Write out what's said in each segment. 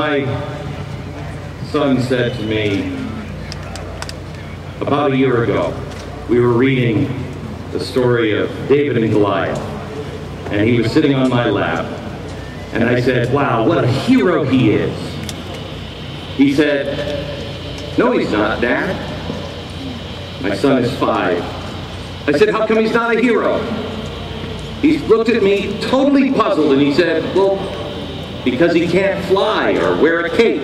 My son said to me about a year ago, we were reading the story of David and Goliath, and he was sitting on my lap, and I said, wow, what a hero he is. He said, no, he's not, Dad. My son is 5. I said, how come he's not a hero? He looked at me totally puzzled, and he said, well, because he can't fly or wear a cape.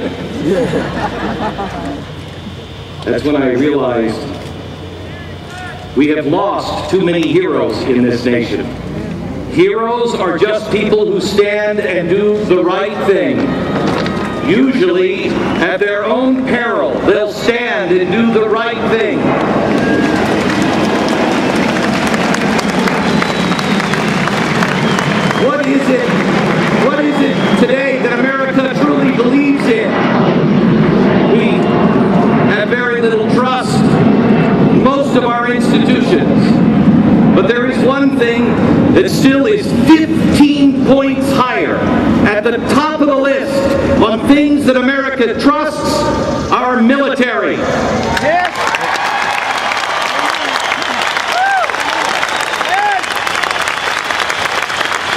That's when I realized we have lost too many heroes in this nation. Heroes are just people who stand and do the right thing. Usually at their own peril, they'll stand and do the right thing. What is it today that America truly believes in? We have very little trust in most of our institutions. But there is one thing that still is 15 points higher at the top of the list on things that America trusts: our military.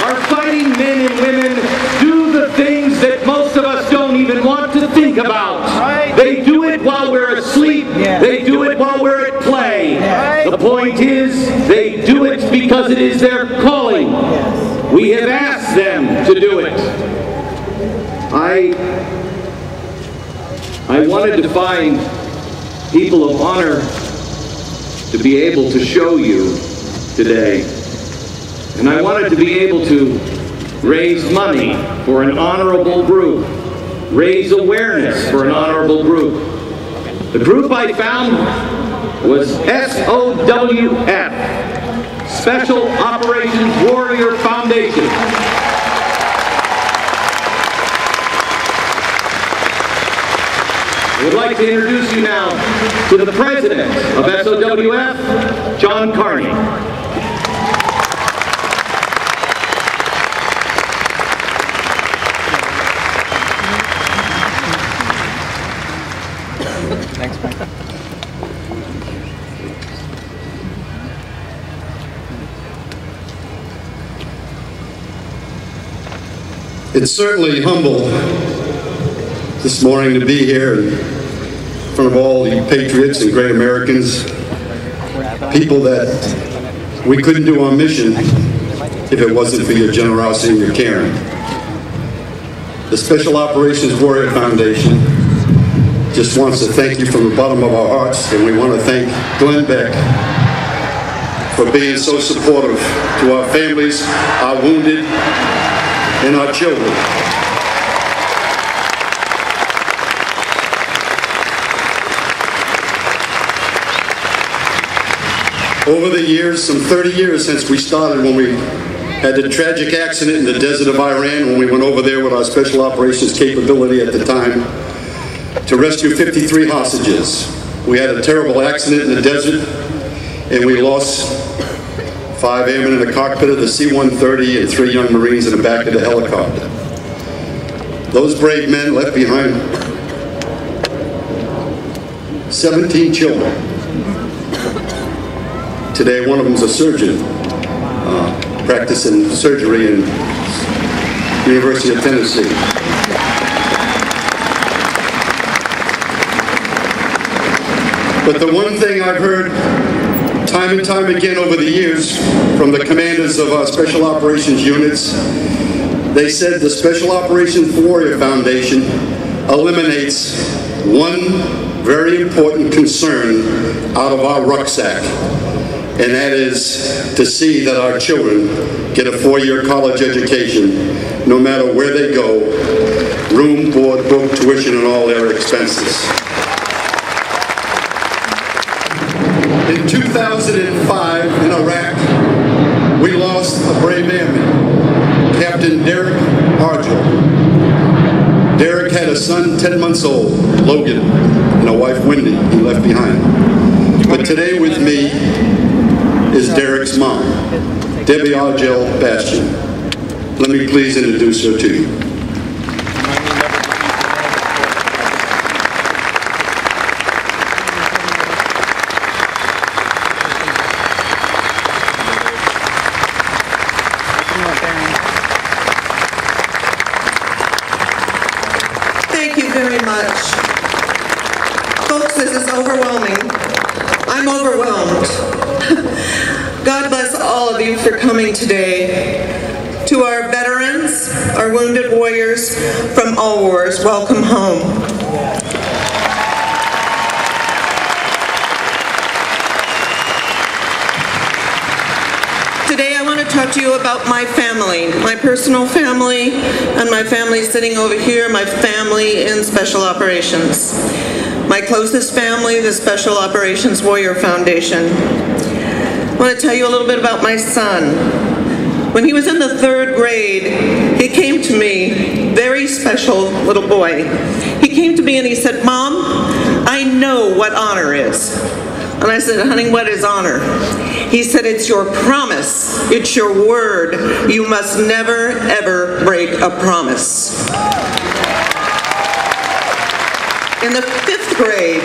Our fighting men and women do the things that most of us don't even want to think about. They do it while we're asleep. They do it while we're at play. The point is, they do it because it is their calling. We have asked them to do it. I wanted to find people of honor to be able to show you today. And I wanted to be able to raise money for an honorable group, raise awareness for an honorable group. The group I found was SOWF, Special Operations Warrior Foundation. I would like to introduce you now to the president of SOWF, John Carney. Thanks, Beck. It's certainly humble this morning to be here in front of all the patriots and great Americans, people that we couldn't do our mission if it wasn't for your generosity and your caring. The Special Operations Warrior Foundation just wants to thank you from the bottom of our hearts, and we want to thank Glenn Beck for being so supportive to our families, our wounded, and our children. Over the years, some 30 years since we started, when we had the tragic accident in the desert of Iran, when we went over there with our special operations capability at the time to rescue 53 hostages. We had a terrible accident in the desert, and we lost 5 airmen in the cockpit of the C-130 and 3 young Marines in the back of the helicopter. Those brave men left behind 17 children. Today, one of them is a surgeon, practicing surgery in University of Tennessee. But the one thing I've heard time and time again over the years from the commanders of our Special Operations units, they said the Special Operations Warrior Foundation eliminates one very important concern out of our rucksack, and that is to see that our children get a 4-year college education, no matter where they go, room, board, book, tuition, and all their expenses. In 2005 in Iraq, we lost a brave airman, Captain Derek Argel. Derek had a son 10 months old, Logan, and a wife, Wendy, he left behind. But today with me is Derek's mom, Debbie Argel Bastian. Let me please introduce her to you. very much. Folks, this is overwhelming. I'm overwhelmed. God bless all of you for coming today. To our veterans, our wounded warriors from all wars, welcome home. Today I want to talk to you about my family, my personal family, and my family sitting over here, my family in Special Operations. My closest family, the Special Operations Warrior Foundation. I want to tell you a little bit about my son. When he was in the 3rd grade, he came to me, very special little boy. He came to me and he said, "Mom, I know what honor is." And I said, "Honey, what is honor?" He said, "It's your promise. It's your word. You must never, ever break a promise." In the 5th grade,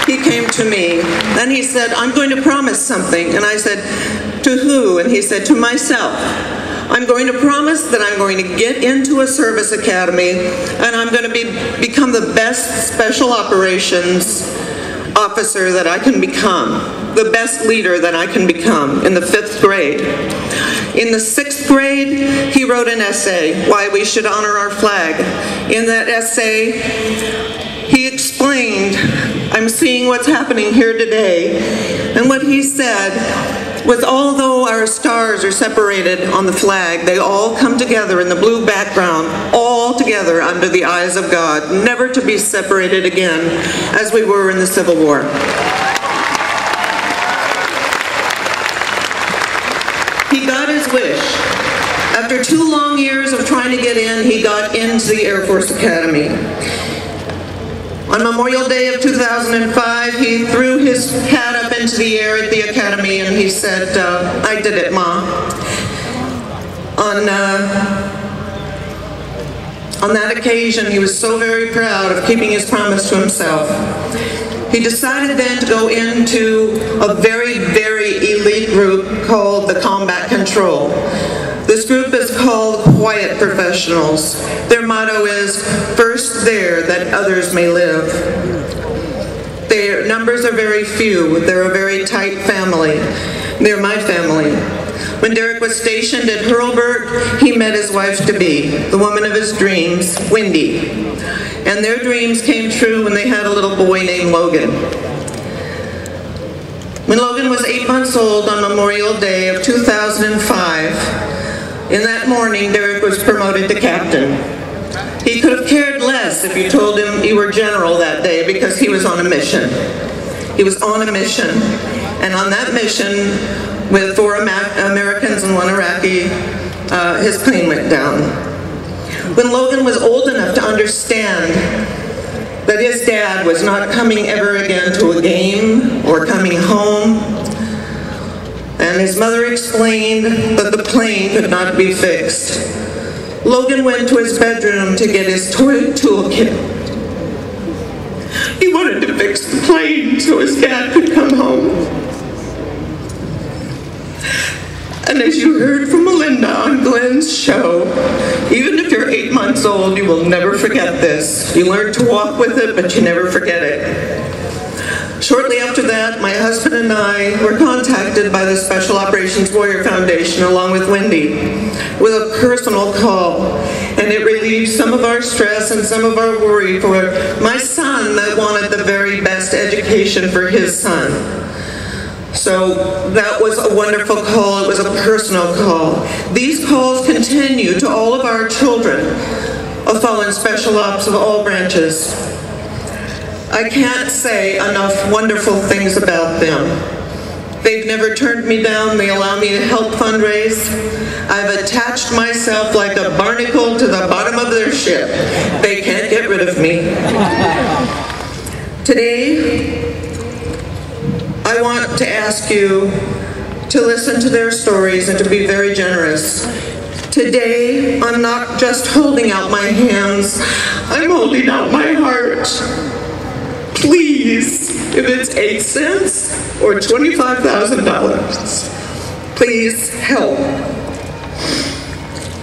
he came to me and he said, "I'm going to promise something." And I said, "To who?" And he said, "To myself. I'm going to promise that I'm going to get into a service academy and I'm going to become the best special operations officer that I can become, the best leader that I can become," in the 5th grade. In the 6th grade, he wrote an essay, "Why We Should Honor Our Flag." In that essay, he explained, I'm seeing what's happening here today, and what he said was, although our stars are separated on the flag, they all come together in the blue background, all together under the eyes of God, never to be separated again as we were in the Civil War. He got his wish. After 2 long years of trying to get in, he got into the Air Force Academy. On Memorial Day of 2005, he threw his hat up into the air at the academy and he said, "I did it, Ma." On that occasion, he was so very proud of keeping his promise to himself. He decided then to go into a very, very elite group called the Combat Control. This group is called Quiet Professionals. Their motto is, "First there, that others may live." Their numbers are very few. They're a very tight family. They're my family. When Derek was stationed at Hurlburt, he met his wife-to-be, the woman of his dreams, Wendy. And their dreams came true when they had a little boy named Logan. When Logan was 8 months old on Memorial Day of 2005, in that morning, Derek was promoted to captain. He could have cared less if you told him you were general that day because he was on a mission. He was on a mission. And on that mission, with 4 Americans and 1 Iraqi, his plane went down. When Logan was old enough to understand that his dad was not coming ever again to a game or coming home, and his mother explained that the plane could not be fixed, Logan went to his bedroom to get his toy toolkit. He wanted to fix the plane so his dad could come home. And as you heard from Melinda on Glenn's show, even if you're 8 months old, you will never forget this. You learn to walk with it, but you never forget it. Shortly after that, my husband and I were contacted by the Special Operations Warrior Foundation, along with Wendy, with a personal call. And it relieved some of our stress and some of our worry for my son that wanted the very best education for his son. So that was a wonderful call. It was a personal call. These calls continue to all of our children of fallen special ops of all branches. I can't say enough wonderful things about them. They've never turned me down. They allow me to help fundraise. I've attached myself like a barnacle to the bottom of their ship. They can't get rid of me. Today, I want to ask you to listen to their stories and to be very generous. Today, I'm not just holding out my hands, I'm holding out my heart. Please, if it's 8 cents or $25,000, please help.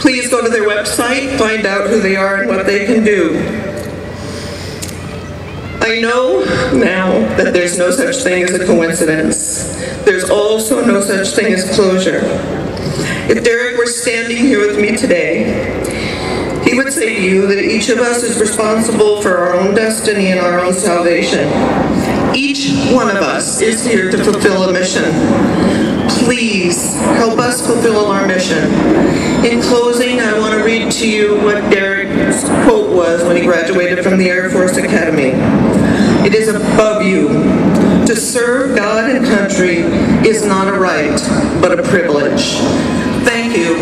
Please go to their website, find out who they are and what they can do. I know now that there's no such thing as a coincidence. There's also no such thing as closure. If Derek were standing here with me today, he would say to you that each of us is responsible for our own destiny and our own salvation. Each one of us is here to fulfill a mission. Please help us fulfill our mission. In closing, I want to read to you what Derek's quote was when he graduated from the Air Force Academy. It is above you. To serve God and country is not a right, but a privilege. Thank you.